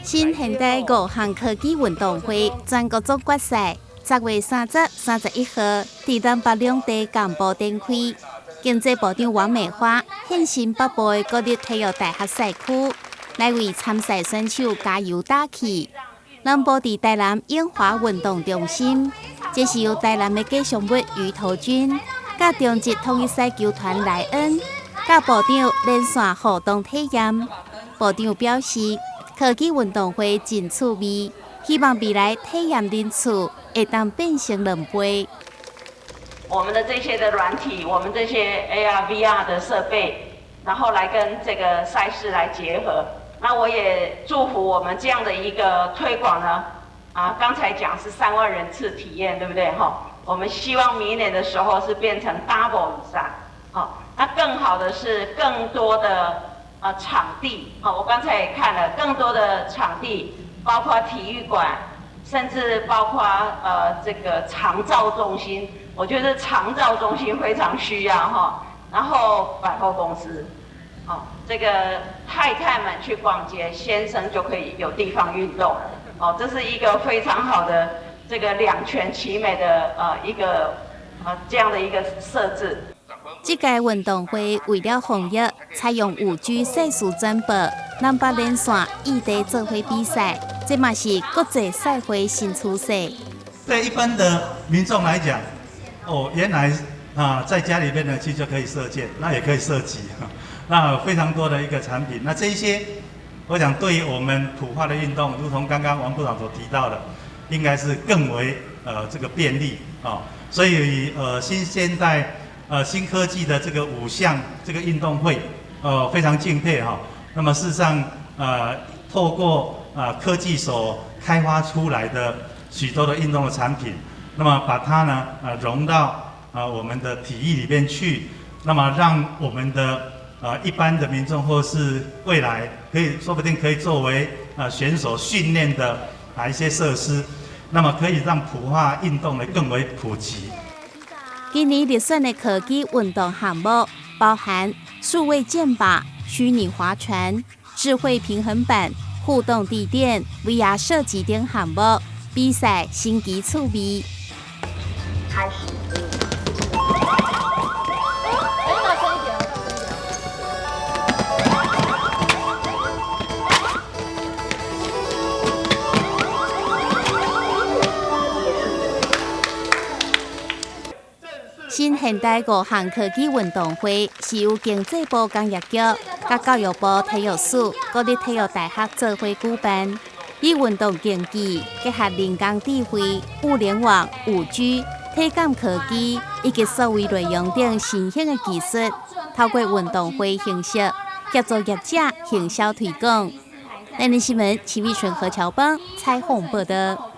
新现代5项科技运动会全国总决赛10月30、31号伫台北两地干部展开。经济部长王美花现身北部的国立体育大学赛区，来为参赛选手加油打气。南部伫台南永华运动中心，这是由台南的吉祥物鱼头菌，甲中职统一赛球团莱恩，甲部长连线互动体验。部长表示，科技运动会真趣味，希望未来体验人次会当变成2倍。我们的这些的软体，我们这些 AR、VR 的设备，然后来跟这个赛事来结合。那我也祝福我们这样的一个推广呢，刚才讲是3万人次体验，对不对？我们希望明年的时候是变成 double 以上，那更好的是更多的场地，我刚才也看了更多的场地，包括体育馆，甚至包括这个长照中心，我觉得长照中心非常需要然后百货公司。这个太太们去逛街，先生就可以有地方运动。这是一个非常好的这个两全其美的一个这样的一个设置。这届运动会为了防疫，采用5G 社区转播、南北连线异地做伙比赛，这嘛是国际赛会新趋势。对一般的民众来讲，原来在家里面呢，其实就可以射箭，那也可以射击。那有非常多的一个产品，那这一些，我想对于我们普化的运动，如同刚刚王部长所提到的，应该是更为这个便利所以新现代新科技的这个5项这个运动会，非常敬佩那么事实上透过科技所开发出来的许多的运动的产品，那么把它呢融到我们的体育里面去，那么让我们的一般的民众或是未来说不定可以作为选手训练的一些设施，那么可以让普化运动呢更为普及。今年入选的科技运动项目包含数位健靶、虚拟划船、智慧平衡板、互动地点、VR 射击等项目，比赛新奇趣味。开始。新现代5项科技运动会是由经济部工业局、甲教育部体育署、国立体育大学做伙举办，以运动竞技结合人工智慧、物联网、5G、体感科技以及数位内容等新兴的技术，透过运动会形式协助业者行销推广。南宁新闻齐碧纯、何乔邦采访报道。